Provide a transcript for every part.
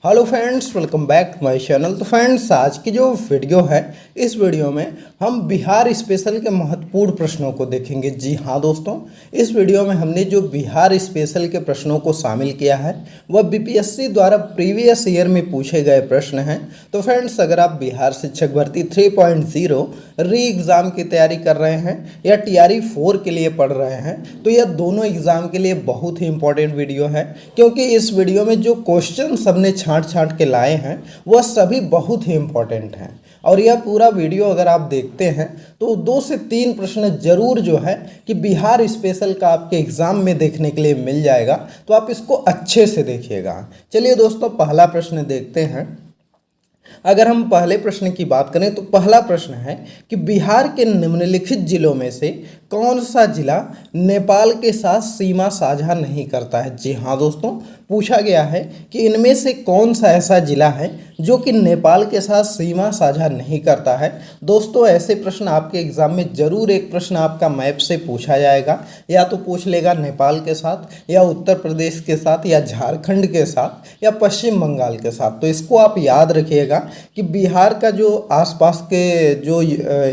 Hello friends, welcome back to my channel. तो friends, आज की जो वीडियो है, इस वीडियो में हम बिहार स्पेशल के महत्वपूर्ण प्रश्नों को देखेंगे। जी हाँ दोस्तों, इस वीडियो में हमने जो बिहार स्पेशल के प्रश्नों को शामिल किया है वह बीपीएससी द्वारा प्रीवियस ईयर में पूछे गए प्रश्न हैं। तो फ्रेंड्स, अगर आप बिहार शिक्षक भर्ती 3.0 री एग्ज़ाम की तैयारी कर रहे हैं या टीआरई 4 के लिए पढ़ रहे हैं तो यह दोनों एग्ज़ाम के लिए बहुत ही इंपॉर्टेंट वीडियो है, क्योंकि इस वीडियो में जो क्वेश्चन सबने छांट के लाए हैं वह सभी बहुत ही इंपॉर्टेंट हैं। और यह पूरा वीडियो अगर आप देखते हैं तो 2 से 3 प्रश्न जरूर जो है कि बिहार स्पेशल का आपके एग्ज़ाम में देखने के लिए मिल जाएगा, तो आप इसको अच्छे से देखिएगा। चलिए दोस्तों, पहला प्रश्न देखते हैं। अगर हम पहले प्रश्न की बात करें तो पहला प्रश्न है कि बिहार के निम्नलिखित जिलों में से कौन सा जिला नेपाल के साथ सीमा साझा नहीं करता है। जी हाँ दोस्तों, पूछा गया है कि इनमें से कौन सा ऐसा जिला है जो कि नेपाल के साथ सीमा साझा नहीं करता है। दोस्तों, ऐसे प्रश्न आपके एग्जाम में जरूर एक प्रश्न आपका मैप से पूछा जाएगा, या तो पूछ लेगा नेपाल के साथ या उत्तर प्रदेश के साथ या झारखंड के साथ या पश्चिम बंगाल के साथ। तो इसको आप याद रखिएगा कि बिहार का जो आसपास के जो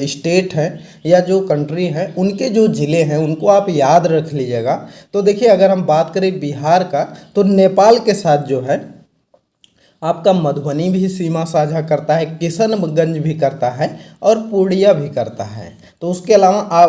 स्टेट हैं या जो कंट्री हैं उनके जो ज़िले हैं उनको आप याद रख लीजिएगा। तो देखिए, अगर हम बात करें बिहार का तो नेपाल के साथ जो है आपका मधुबनी भी सीमा साझा करता है, किशनगंज भी करता है और पूर्णिया भी करता है। तो उसके अलावा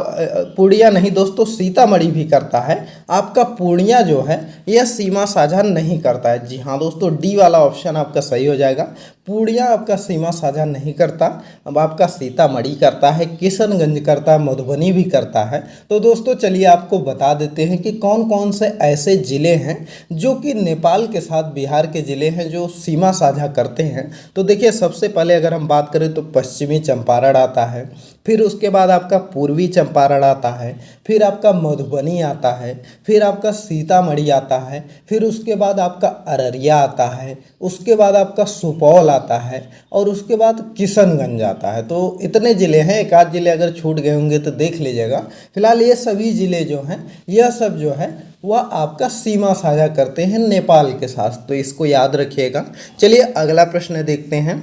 पूर्णिया नहीं दोस्तों, सीतामढ़ी भी करता है। आपका पूर्णिया जो है यह सीमा साझा नहीं करता है। जी हाँ दोस्तों, डी वाला ऑप्शन आपका सही हो जाएगा। पूर्णिया आपका सीमा साझा नहीं करता। अब आपका सीतामढ़ी करता है, किशनगंज करता है, मधुबनी भी करता है। तो दोस्तों चलिए आपको बता देते हैं कि कौन कौन से ऐसे ज़िले हैं जो कि नेपाल के साथ बिहार के ज़िले हैं जो सीमा साझा करते हैं। तो देखिए, सबसे पहले अगर हम बात करें तो पश्चिमी चंपारण आता है, फिर उसके बाद आपका पूर्वी चंपारण आता है, फिर आपका मधुबनी आता है, फिर आपका सीतामढ़ी आता है, फिर उसके बाद आपका अररिया आता है, उसके बाद आपका सुपौल आता है और उसके बाद किशनगंज आता है। तो इतने ज़िले हैं, एक आध ज़िले अगर छूट गए होंगे तो देख लीजिएगा। फिलहाल ये सभी ज़िले जो हैं यह सब जो है वह आपका सीमा साझा करते हैं नेपाल के साथ। तो इसको याद रखिएगा। चलिए अगला प्रश्न देखते हैं।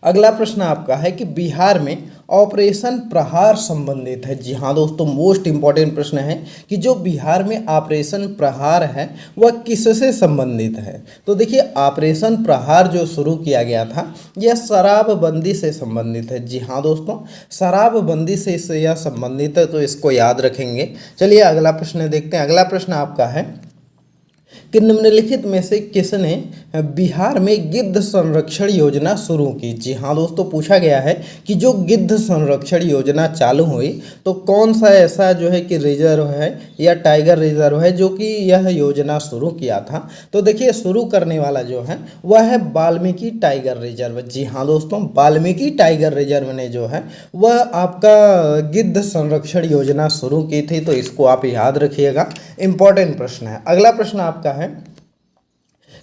अगला प्रश्न आपका है कि बिहार में ऑपरेशन प्रहार संबंधित है। जी हाँ दोस्तों, मोस्ट इंपॉर्टेंट प्रश्न है कि जो बिहार में ऑपरेशन प्रहार है वह किससे संबंधित है। तो देखिए, ऑपरेशन प्रहार जो शुरू किया गया था यह शराबबंदी से संबंधित है। जी हाँ दोस्तों, शराबबंदी से यह संबंधित है, तो इसको याद रखेंगे। चलिए अगला प्रश्न देखते हैं। अगला प्रश्न आपका है कि निम्नलिखित में से किसने बिहार में गिद्ध संरक्षण योजना शुरू की। जी हाँ दोस्तों, पूछा गया है कि जो गिद्ध संरक्षण योजना चालू हुई तो कौन सा ऐसा जो है कि रिजर्व है या टाइगर रिजर्व है जो कि यह योजना शुरू किया था। तो देखिए, शुरू करने वाला जो है वह है वाल्मीकि टाइगर रिजर्व। जी हाँ दोस्तों, वाल्मीकि टाइगर रिजर्व ने जो है वह आपका गिद्ध संरक्षण योजना शुरू की थी। तो इसको आप याद रखिएगा, इंपॉर्टेंट प्रश्न है। अगला प्रश्न आपका है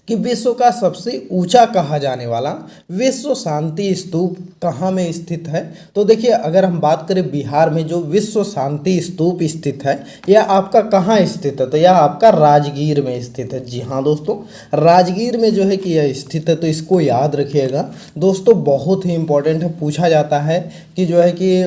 कि विश्व का सबसे ऊंचा कहा जाने वाला विश्व शांति स्तूप कहाँ में स्थित है। तो देखिए, अगर हम बात करें बिहार में जो विश्व शांति स्तूप स्थित है यह आपका कहाँ स्थित है, तो यह आपका राजगीर में स्थित है। जी हाँ दोस्तों, राजगीर में जो है कि यह स्थित है। तो इसको याद रखिएगा दोस्तों, बहुत ही इंपॉर्टेंट है। पूछा जाता है कि जो है कि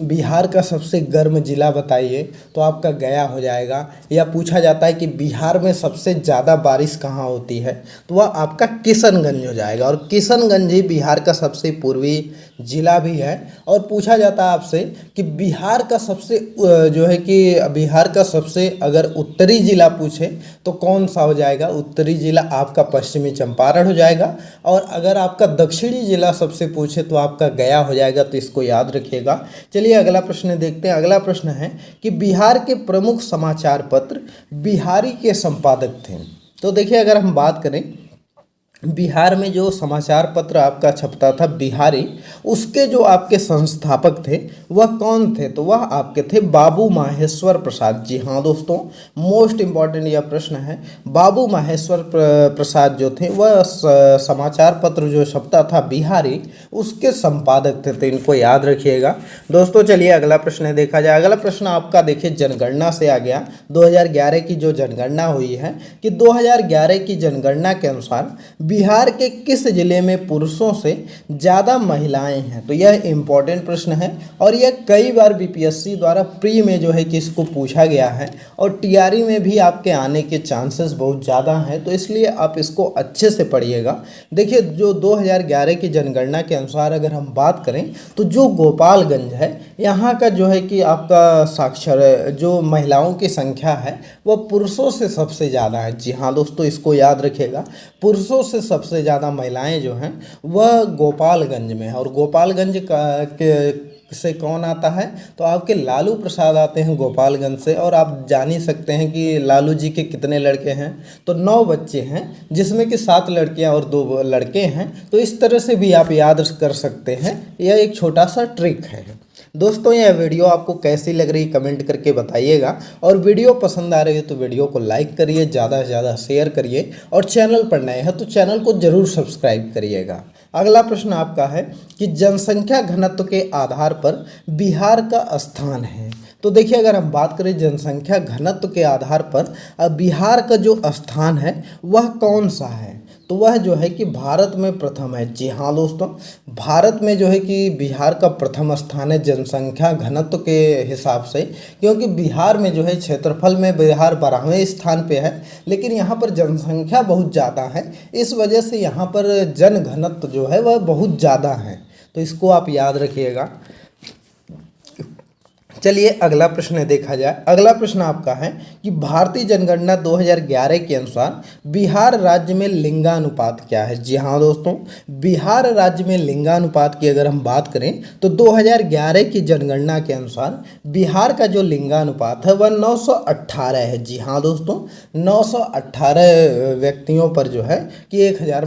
बिहार का सबसे गर्म जिला बताइए, तो आपका गया हो जाएगा। या पूछा जाता है कि बिहार में सबसे ज़्यादा बारिश कहाँ होती है, तो वह आपका किशनगंज हो जाएगा। और किशनगंज ही बिहार का सबसे पूर्वी जिला भी है। और पूछा जाता है आपसे कि बिहार का सबसे जो है कि बिहार का सबसे अगर उत्तरी जिला पूछे तो कौन सा हो जाएगा। उत्तरी जिला आपका पश्चिमी चंपारण हो जाएगा। और अगर आपका दक्षिणी जिला सबसे पूछे तो आपका गया हो जाएगा। तो इसको याद रखिएगा। चलिए अगला प्रश्न देखते हैं। अगला प्रश्न है कि बिहार के प्रमुख समाचार पत्र बिहारी के संपादक थे। तो देखिए, अगर हम बात करें बिहार में जो समाचार पत्र आपका छपता था बिहारी, उसके जो आपके संस्थापक थे वह कौन थे, तो वह आपके थे बाबू माहेश्वर प्रसाद। जी हाँ दोस्तों, मोस्ट इम्पॉर्टेंट यह प्रश्न है। बाबू माहेश्वर प्रसाद जो थे वह समाचार पत्र जो छपता था बिहारी उसके संपादक थे। तो इनको याद रखिएगा दोस्तों। चलिए अगला प्रश्न देखा जाए। अगला प्रश्न आपका देखिए जनगणना से आ गया। 2011 की जो जनगणना हुई है कि 2011 की जनगणना के अनुसार बिहार के किस जिले में पुरुषों से ज़्यादा महिलाएं हैं? तो यह इम्पोर्टेंट प्रश्न है और यह कई बार बीपीएससी द्वारा प्री में जो है कि इसको पूछा गया है और टीआरई में भी आपके आने के चांसेस बहुत ज़्यादा हैं, तो इसलिए आप इसको अच्छे से पढ़िएगा। देखिए, जो 2011 की जनगणना के अनुसार अगर हम बात करें तो जो गोपालगंज है, यहाँ का जो है कि आपका साक्षर जो महिलाओं की संख्या है वह पुरुषों से सबसे ज़्यादा है। जी हाँ दोस्तों, इसको याद रखिएगा, पुरुषों से सबसे ज़्यादा महिलाएं जो हैं वह गोपालगंज में है। और गोपालगंज से कौन आता है? तो आपके लालू प्रसाद आते हैं गोपालगंज से। और आप जान ही सकते हैं कि लालू जी के कितने लड़के हैं, तो 9 बच्चे हैं, जिसमें कि 7 लड़कियां और 2 लड़के हैं। तो इस तरह से भी आप याद कर सकते हैं, यह एक छोटा सा ट्रिक है। दोस्तों, यह वीडियो आपको कैसी लग रही कमेंट करके बताइएगा और वीडियो पसंद आ रही है तो वीडियो को लाइक करिए, ज़्यादा से ज़्यादा शेयर करिए और चैनल पर नए हैं तो चैनल को ज़रूर सब्सक्राइब करिएगा। अगला प्रश्न आपका है कि जनसंख्या घनत्व के आधार पर बिहार का स्थान है। तो देखिए, अगर हम बात करें जनसंख्या घनत्व के आधार पर बिहार का जो स्थान है वह कौन सा है? तो वह जो है कि भारत में प्रथम है। जी हाँ दोस्तों, भारत में जो है कि बिहार का प्रथम स्थान है जनसंख्या घनत्व के हिसाब से, क्योंकि बिहार में जो है क्षेत्रफल में बिहार 12वें स्थान पे है, लेकिन यहाँ पर जनसंख्या बहुत ज़्यादा है, इस वजह से यहाँ पर जन घनत्व जो है वह बहुत ज़्यादा है। तो इसको आप याद रखिएगा। चलिए अगला प्रश्न देखा जाए। अगला प्रश्न आपका है कि भारतीय जनगणना 2011 के अनुसार बिहार राज्य में लिंगानुपात क्या है? जी हाँ दोस्तों, बिहार राज्य में लिंगानुपात की अगर हम बात करें तो 2011 की जनगणना के अनुसार बिहार का जो लिंगानुपात है वह 918 है। जी हाँ दोस्तों, 918 व्यक्तियों पर जो है कि 1000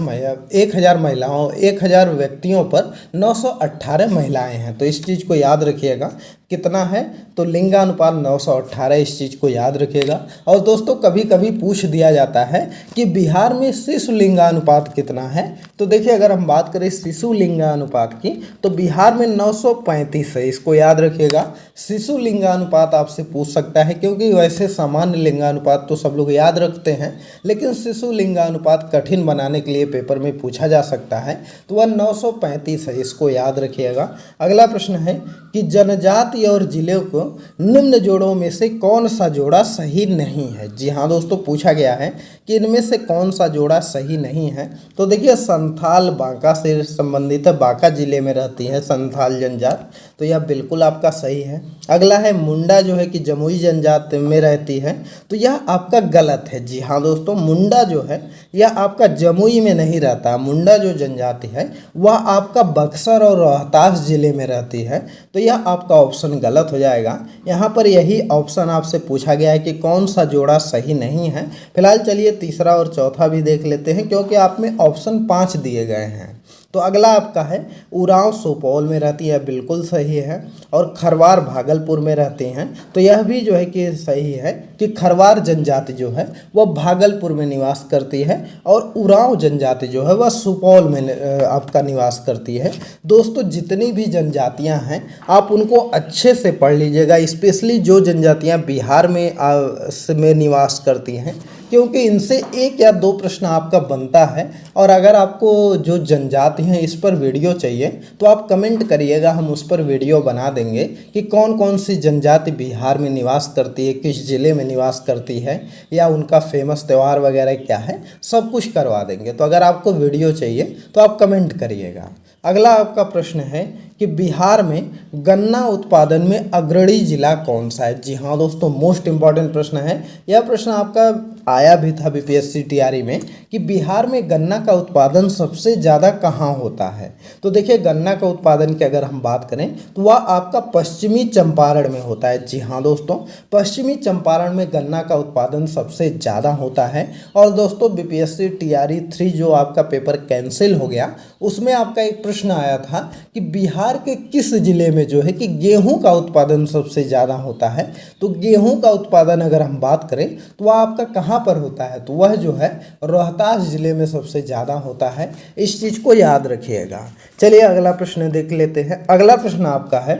व्यक्तियों पर 918 महिलाएं हैं। तो इस चीज़ को याद रखिएगा, कितना है? तो लिंगानुपात 918, इस चीज़ को याद रखिएगा। और दोस्तों, कभी कभी पूछ दिया जाता है कि बिहार में शिशु लिंगानुपात कितना है? तो देखिए, अगर हम बात करें शिशु लिंगानुपात की तो बिहार में 935 है, इसको याद रखिएगा। शिशु लिंगानुपात आपसे पूछ सकता है, क्योंकि वैसे सामान्य लिंगानुपात तो सब लोग याद रखते हैं, लेकिन शिशु लिंगानुपात कठिन बनाने के लिए पेपर में पूछा जा सकता है, तो वह 935 है, इसको याद रखिएगा। अगला प्रश्न है कि जनजाति और जिलों को निम्न जोड़ों में से कौन सा जोड़ा सही नहीं है? जी हाँ दोस्तों, पूछा गया है कि इनमें से कौन सा जोड़ा सही नहीं है। तो देखिए, संथाल बांका से संबंधित है, बांका जिले में रहती है संथाल जनजात, तो यह बिल्कुल आपका सही है। अगला है मुंडा जो है कि जमुई जनजात में रहती है, तो यह आपका गलत है। जी हाँ दोस्तों, मुंडा जो है यह आपका जमुई में नहीं रहता। मुंडा जो जनजाति है वह आपका बक्सर और रोहतास जिले में रहती है, तो यह आपका ऑप्शन गलत हो जाएगा। यहाँ पर यही ऑप्शन आपसे पूछा गया है कि कौन सा जोड़ा सही नहीं है। फिलहाल चलिए तीसरा और चौथा भी देख लेते हैं, क्योंकि आप में ऑप्शन 5 दिए गए हैं। तो अगला आपका है उरांव सुपौल में रहती है, बिल्कुल सही है। और खरवार भागलपुर में रहते हैं, तो यह भी जो है कि सही है कि खरवार जनजाति जो है वह भागलपुर में निवास करती है और उरांव जनजाति जो है वह सुपौल में आपका निवास करती है। दोस्तों, जितनी भी जनजातियां हैं आप उनको अच्छे से पढ़ लीजिएगा, स्पेशली जो जनजातियां बिहार में निवास करती हैं, क्योंकि इनसे 1 या 2 प्रश्न आपका बनता है। और अगर आपको जो जनजाति हैं इस पर वीडियो चाहिए तो आप कमेंट करिएगा, हम उस पर वीडियो बना देंगे कि कौन कौन सी जनजाति बिहार में निवास करती है, किस ज़िले में निवास करती है, या उनका फेमस त्यौहार वगैरह क्या है, सब कुछ करवा देंगे। तो अगर आपको वीडियो चाहिए तो आप कमेंट करिएगा। अगला आपका प्रश्न है कि बिहार में गन्ना उत्पादन में अग्रणी जिला कौन सा है? जी हाँ दोस्तों, मोस्ट इम्पॉर्टेंट प्रश्न है। यह प्रश्न आपका आया भी था बीपीएससी टीआरई में कि बिहार में गन्ना का उत्पादन सबसे ज़्यादा कहाँ होता है? तो देखिए, गन्ना का उत्पादन की अगर हम बात करें तो वह आपका पश्चिमी चंपारण में होता है। जी हाँ दोस्तों, पश्चिमी चंपारण में गन्ना का उत्पादन सबसे ज़्यादा होता है। और दोस्तों, बीपीएससी टीआरई 3 जो आपका पेपर कैंसिल हो गया, उसमें आपका एक प्रश्न आया था कि बिहार के किस जिले में जो है कि गेहूं का उत्पादन सबसे ज़्यादा होता है? तो गेहूं का उत्पादन अगर हम बात करें तो वह आपका कहाँ पर होता है? तो वह जो है रोहतास जिले में सबसे ज़्यादा होता है, इस चीज़ को याद रखिएगा। चलिए अगला प्रश्न देख लेते हैं। अगला प्रश्न आपका है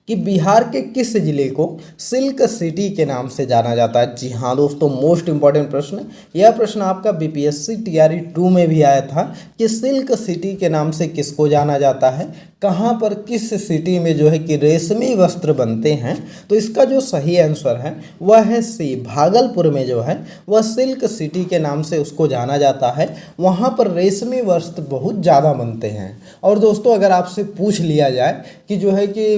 कि बिहार के किस जिले को सिल्क सिटी के नाम से जाना जाता है। जी हाँ दोस्तों, मोस्ट इंपॉर्टेंट प्रश्न। यह प्रश्न आपका बीपीएससी टीआरई 2 में भी आया था कि सिल्क सिटी के नाम से किसको जाना जाता है, कहाँ पर किस सिटी में जो है कि रेशमी वस्त्र बनते हैं। तो इसका जो सही आंसर है वह है सी, भागलपुर में जो है वह सिल्क सिटी के नाम से उसको जाना जाता है। वहाँ पर रेशमी वस्त्र बहुत ज़्यादा बनते हैं। और दोस्तों अगर आपसे पूछ लिया जाए कि जो है कि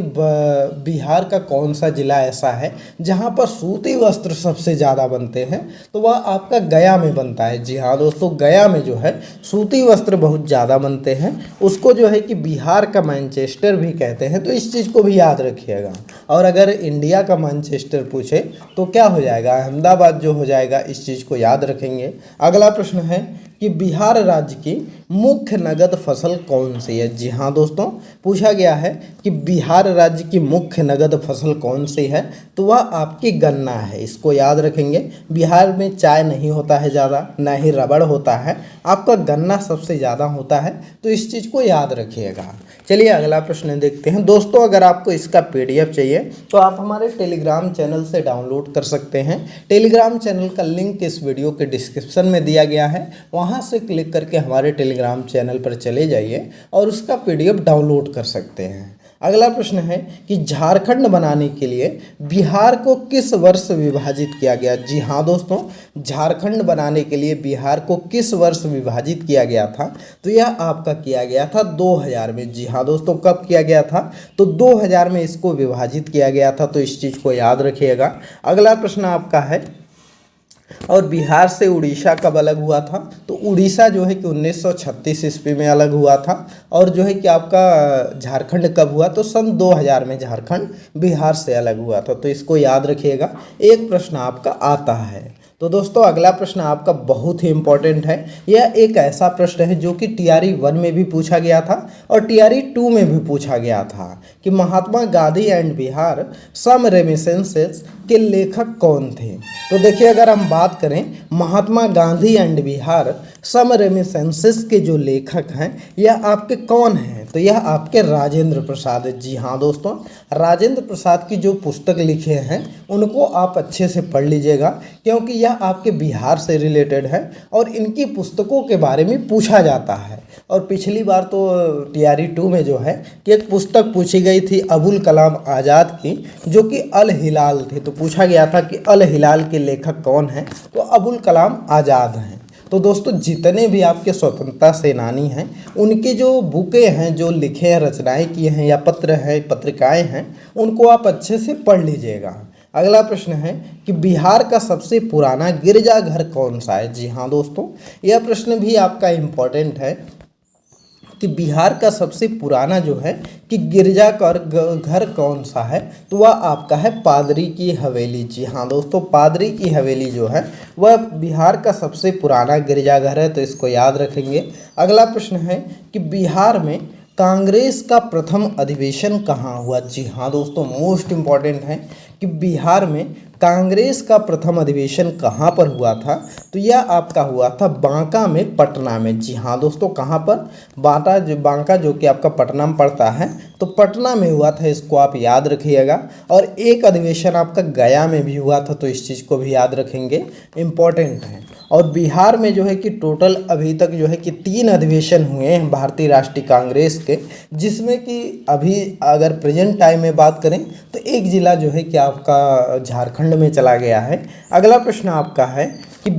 बिहार का कौन सा ज़िला ऐसा है जहाँ पर सूती वस्त्र सबसे ज़्यादा बनते हैं, तो वह आपका गया में बनता है। जी हाँ दोस्तों, गया में जो है सूती वस्त्र बहुत ज़्यादा बनते हैं। उसको जो है कि बिहार का मैनचेस्टर भी कहते हैं, तो इस चीज़ को भी याद रखिएगा। और अगर इंडिया का मैनचेस्टर पूछे तो क्या हो जाएगा, अहमदाबाद जो हो जाएगा। इस चीज़ को याद रखेंगे। अगला प्रश्न है कि बिहार राज्य की मुख्य नगद फसल कौन सी है। जी हाँ दोस्तों, पूछा गया है कि बिहार राज्य की मुख्य नगद फसल कौन सी है, तो वह आपकी गन्ना है। इसको याद रखेंगे। बिहार में चाय नहीं होता है ज़्यादा, ना ही रबड़ होता है, आपका गन्ना सबसे ज़्यादा होता है, तो इस चीज़ को याद रखिएगा। चलिए अगला प्रश्न देखते हैं। दोस्तों अगर आपको इसका पीडीएफ चाहिए तो आप हमारे टेलीग्राम चैनल से डाउनलोड कर सकते हैं। टेलीग्राम चैनल का लिंक इस वीडियो के डिस्क्रिप्शन में दिया गया है, वहां से क्लिक करके हमारे टेलीग्राम चैनल पर चले जाइए और उसका पीडीएफ डाउनलोड कर सकते हैं। अगला प्रश्न है कि झारखंड बनाने के लिए बिहार को किस वर्ष विभाजित किया गया। जी हाँ दोस्तों, झारखंड बनाने के लिए बिहार को किस वर्ष विभाजित किया गया था, तो यह आपका किया गया था 2000 में। जी हाँ दोस्तों, कब किया गया था, तो 2000 में इसको विभाजित किया गया था, तो इस चीज़ को याद रखिएगा। अगला प्रश्न आपका है और बिहार से उड़ीसा कब अलग हुआ था, तो उड़ीसा जो है कि 1936 ईस्वी में अलग हुआ था। और जो है कि आपका झारखंड कब हुआ, तो सन 2000 में झारखंड बिहार से अलग हुआ था, तो इसको याद रखिएगा। एक प्रश्न आपका आता है। तो दोस्तों अगला प्रश्न आपका बहुत ही इंपॉर्टेंट है। यह एक ऐसा प्रश्न है जो कि टीआरई 1 में भी पूछा गया था और टीआरई 2 में भी पूछा गया था कि महात्मा गांधी एंड बिहार सम रेमिसेंसेस के लेखक कौन थे। तो देखिए अगर हम बात करें महात्मा गांधी एंड बिहार सम रेमिसेंसेस के जो लेखक हैं यह आपके कौन हैं, तो यह आपके राजेंद्र प्रसाद है। जी हाँ दोस्तों, राजेंद्र प्रसाद की जो पुस्तक लिखे हैं उनको आप अच्छे से पढ़ लीजिएगा, क्योंकि यह आपके बिहार से रिलेटेड है और इनकी पुस्तकों के बारे में पूछा जाता है। और पिछली बार तो टीआरई 2 में जो है कि एक पुस्तक पूछी गई थी अबुल कलाम आज़ाद की, जो कि अल हिलाल थे। तो पूछा गया था कि अल हिलाल के लेखक कौन हैं, तो अबुल कलाम आज़ाद हैं। तो दोस्तों जितने भी आपके स्वतंत्रता सेनानी हैं उनकी जो बुकें हैं, जो लिखे हैं, रचनाएं किए हैं या पत्र हैं, पत्रिकाएं हैं, उनको आप अच्छे से पढ़ लीजिएगा। अगला प्रश्न है कि बिहार का सबसे पुराना गिरजाघर कौन सा है। जी हाँ दोस्तों, यह प्रश्न भी आपका इम्पोर्टेंट है कि बिहार का सबसे पुराना जो है कि गिरजाघर घर कौन सा है, तो वह आपका है पादरी की हवेली। जी हाँ दोस्तों, पादरी की हवेली जो है वह बिहार का सबसे पुराना गिरजाघर है, तो इसको याद रखेंगे। अगला प्रश्न है कि बिहार में कांग्रेस का प्रथम अधिवेशन कहाँ हुआ। जी हाँ दोस्तों, मोस्ट इम्पॉर्टेंट है कि बिहार में कांग्रेस का प्रथम अधिवेशन कहाँ पर हुआ था, तो यह आपका हुआ था बांका में, पटना में। जी हाँ दोस्तों, कहाँ पर, बांका जो कि आपका पटना में पड़ता है, तो पटना में हुआ था, इसको आप याद रखिएगा। और एक अधिवेशन आपका गया में भी हुआ था, तो इस चीज़ को भी याद रखेंगे, इम्पॉर्टेंट है। और बिहार में जो है कि टोटल अभी तक जो है कि 3 अधिवेशन हुए हैं भारतीय राष्ट्रीय कांग्रेस के, जिसमें कि अभी अगर प्रेजेंट टाइम में बात करें तो एक ज़िला जो है कि आपका झारखंड में चला गया है। अगला प्रश्न आपका है कि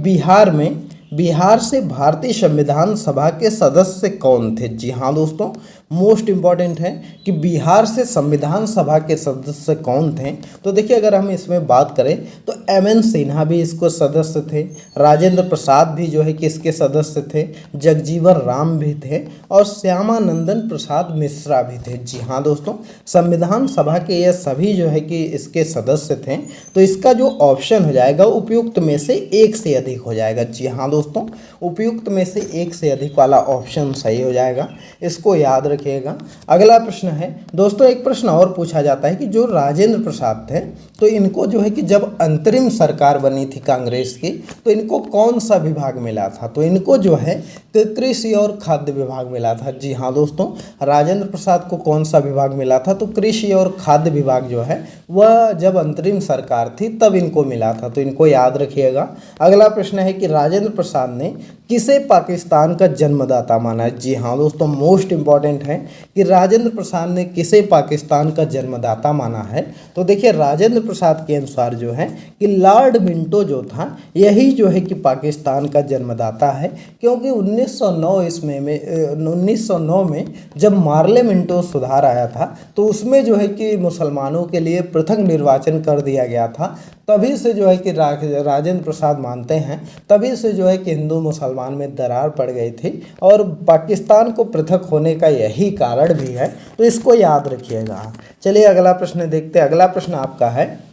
बिहार से भारतीय संविधान सभा के सदस्य कौन थे। जी हाँ दोस्तों, मोस्ट इम्पॉर्टेंट है कि बिहार से संविधान सभा के सदस्य कौन थे। तो देखिए अगर हम इसमें बात करें तो एमएन सिन्हा भी इसको सदस्य थे, राजेंद्र प्रसाद भी जो है कि इसके सदस्य थे, जगजीवन राम भी थे और श्यामानंदन प्रसाद मिश्रा भी थे। जी हाँ दोस्तों, संविधान सभा के ये सभी जो है कि इसके सदस्य थे, तो इसका जो ऑप्शन हो जाएगा उपयुक्त में से एक से अधिक हो जाएगा। जी हाँ दोस्तों, उपयुक्त में से एक से अधिक वाला ऑप्शन सही हो जाएगा, इसको याद रखिएगा। अगला प्रश्न है दोस्तों, एक प्रश्न और पूछा जाता है कि जो राजेंद्र प्रसाद थे तो इनको जो है कि जब अंतरिम सरकार बनी थी कांग्रेस की तो इनको कौन सा विभाग मिला था? तो इनको जो है कृषि और खाद्य विभाग मिला था। जी हाँ दोस्तों, राजेंद्र प्रसाद को कौन सा विभाग मिला था? तो कृषि और खाद्य विभाग जो है वह जब अंतरिम सरकार थी तब इनको मिला था, तो इनको याद रखिएगा। अगला प्रश्न है कि राजेंद्र प्रसाद ने किसे पाकिस्तान का जन्मदाता माना है? जी हाँ दोस्तों, मोस्ट इंपॉर्टेंट है कि राजेंद्र प्रसाद ने किसे पाकिस्तान का जन्मदाता माना है? तो देखिए, राजेंद्र प्रसाद के अनुसार जो है कि लॉर्ड मिंटो जो था यही जो है कि पाकिस्तान का जन्मदाता है, क्योंकि 1909 में जब मार्ले मिंटो सुधार आया था तो उसमें जो है कि मुसलमानों के लिए पृथक निर्वाचन कर दिया गया था। तभी से जो है कि राजेंद्र प्रसाद मानते हैं तभी से जो है कि हिंदू मुसलमान में दरार पड़ गई थी और पाकिस्तान को पृथक होने का यही कारण भी है, तो इसको याद रखिएगा। चलिए अगला प्रश्न देखते हैं। अगला प्रश्न आपका है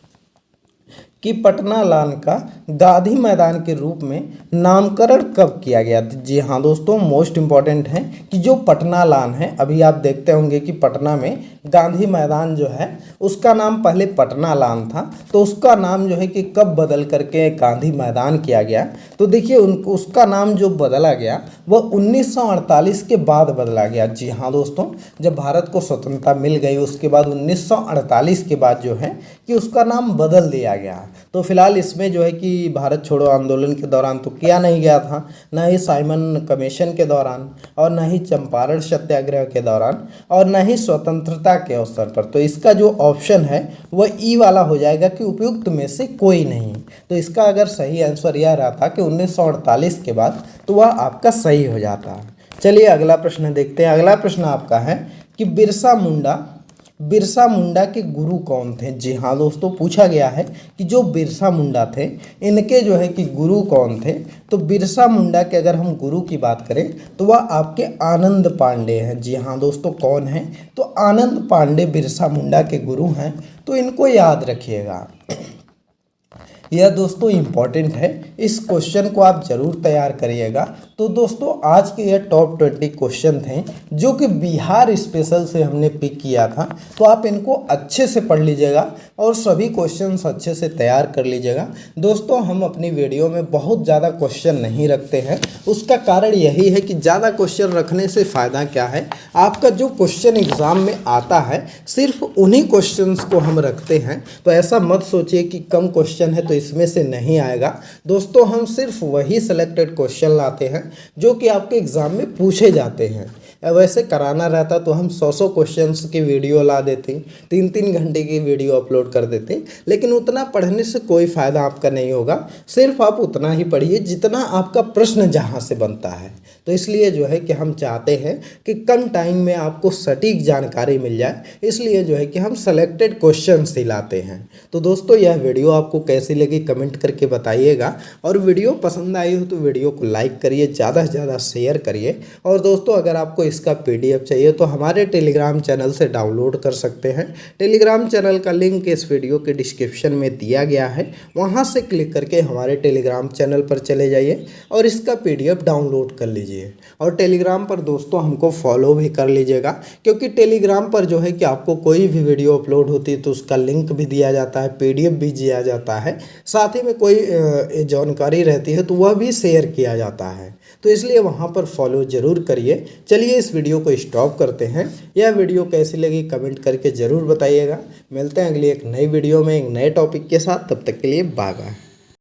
कि पटना लान का गांधी मैदान के रूप में नामकरण कब किया गया? जी हाँ दोस्तों, मोस्ट इम्पॉर्टेंट है कि जो पटना लान है, अभी आप देखते होंगे कि पटना में गांधी मैदान जो है उसका नाम पहले पटना लान था, तो उसका नाम जो है कि कब बदल करके गांधी मैदान किया गया? तो देखिए उसका नाम जो बदला गया वह 1948 के बाद बदला गया। जी हाँ दोस्तों, जब भारत को स्वतंत्रता मिल गई उसके बाद 1948 के बाद जो है कि उसका नाम बदल दिया गया। तो फिलहाल इसमें जो है कि भारत छोड़ो आंदोलन के दौरान तो किया नहीं गया था, न ही साइमन कमीशन के दौरान और न ही चंपारण सत्याग्रह के दौरान और न ही स्वतंत्रता के अवसर पर। तो इसका जो ऑप्शन है वह ई वाला हो जाएगा कि उपयुक्त में से कोई नहीं। तो इसका अगर सही आंसर यह रहता कि 1948 के बाद तो वह आपका सही हो जाता। चलिए अगला प्रश्न देखते हैं। अगला प्रश्न आपका है कि बिरसा मुंडा के गुरु कौन थे? जी हाँ दोस्तों, पूछा गया है कि जो बिरसा मुंडा थे इनके जो है कि गुरु कौन थे? तो बिरसा मुंडा के अगर हम गुरु की बात करें तो वह आपके आनंद पांडे हैं। जी हाँ दोस्तों, कौन है? तो आनंद पांडे बिरसा मुंडा के गुरु हैं, तो इनको याद रखिएगा। यह दोस्तों इम्पॉर्टेंट है, इस क्वेश्चन को आप जरूर तैयार करिएगा। तो दोस्तों आज के यह टॉप 20 क्वेश्चन थे जो कि बिहार स्पेशल से हमने पिक किया था, तो आप इनको अच्छे से पढ़ लीजिएगा और सभी क्वेश्चंस अच्छे से तैयार कर लीजिएगा। दोस्तों हम अपनी वीडियो में बहुत ज़्यादा क्वेश्चन नहीं रखते हैं, उसका कारण यही है कि ज़्यादा क्वेश्चन रखने से फ़ायदा क्या है, आपका जो क्वेश्चन एग्ज़ाम में आता है सिर्फ उन्हीं क्वेश्चंस को हम रखते हैं। तो ऐसा मत सोचिए कि कम क्वेश्चन है तो इसमें से नहीं आएगा। दोस्तों हम सिर्फ वही सिलेक्टेड क्वेश्चन लाते हैं जो कि आपके एग्ज़ाम में पूछे जाते हैं। वैसे कराना रहता तो हम 100 क्वेश्चंस की वीडियो ला देते, 3-3 घंटे की वीडियो अपलोड कर देते, लेकिन उतना पढ़ने से कोई फ़ायदा आपका नहीं होगा। सिर्फ आप उतना ही पढ़िए जितना आपका प्रश्न जहाँ से बनता है। तो इसलिए जो है कि हम चाहते हैं कि कम टाइम में आपको सटीक जानकारी मिल जाए, इसलिए जो है कि हम सेलेक्टेड क्वेश्चन ही लाते हैं। तो दोस्तों यह वीडियो आपको कैसी लगी कमेंट करके बताइएगा, और वीडियो पसंद आई हो तो वीडियो को लाइक करिए, ज़्यादा से ज़्यादा शेयर करिए। और दोस्तों अगर आपको इसका PDF चाहिए तो हमारे टेलीग्राम चैनल से डाउनलोड कर सकते हैं। टेलीग्राम चैनल का लिंक इस वीडियो के डिस्क्रिप्शन में दिया गया है, वहां से क्लिक करके हमारे टेलीग्राम चैनल पर चले जाइए और इसका PDF डाउनलोड कर लीजिए। और टेलीग्राम पर दोस्तों हमको फॉलो भी कर लीजिएगा, क्योंकि टेलीग्राम पर जो है कि आपको कोई भी वीडियो अपलोड होती है तो उसका लिंक भी दिया जाता है, PDF भी दिया जाता है, साथ ही में कोई जानकारी रहती है तो वह भी शेयर किया जाता है। तो इसलिए वहाँ पर फॉलो ज़रूर करिए। चलिए इस वीडियो को स्टॉप करते हैं। यह वीडियो कैसी लगी कमेंट करके ज़रूर बताइएगा। मिलते हैं अगली एक नई वीडियो में एक नए टॉपिक के साथ, तब तक के लिए बाय बाय।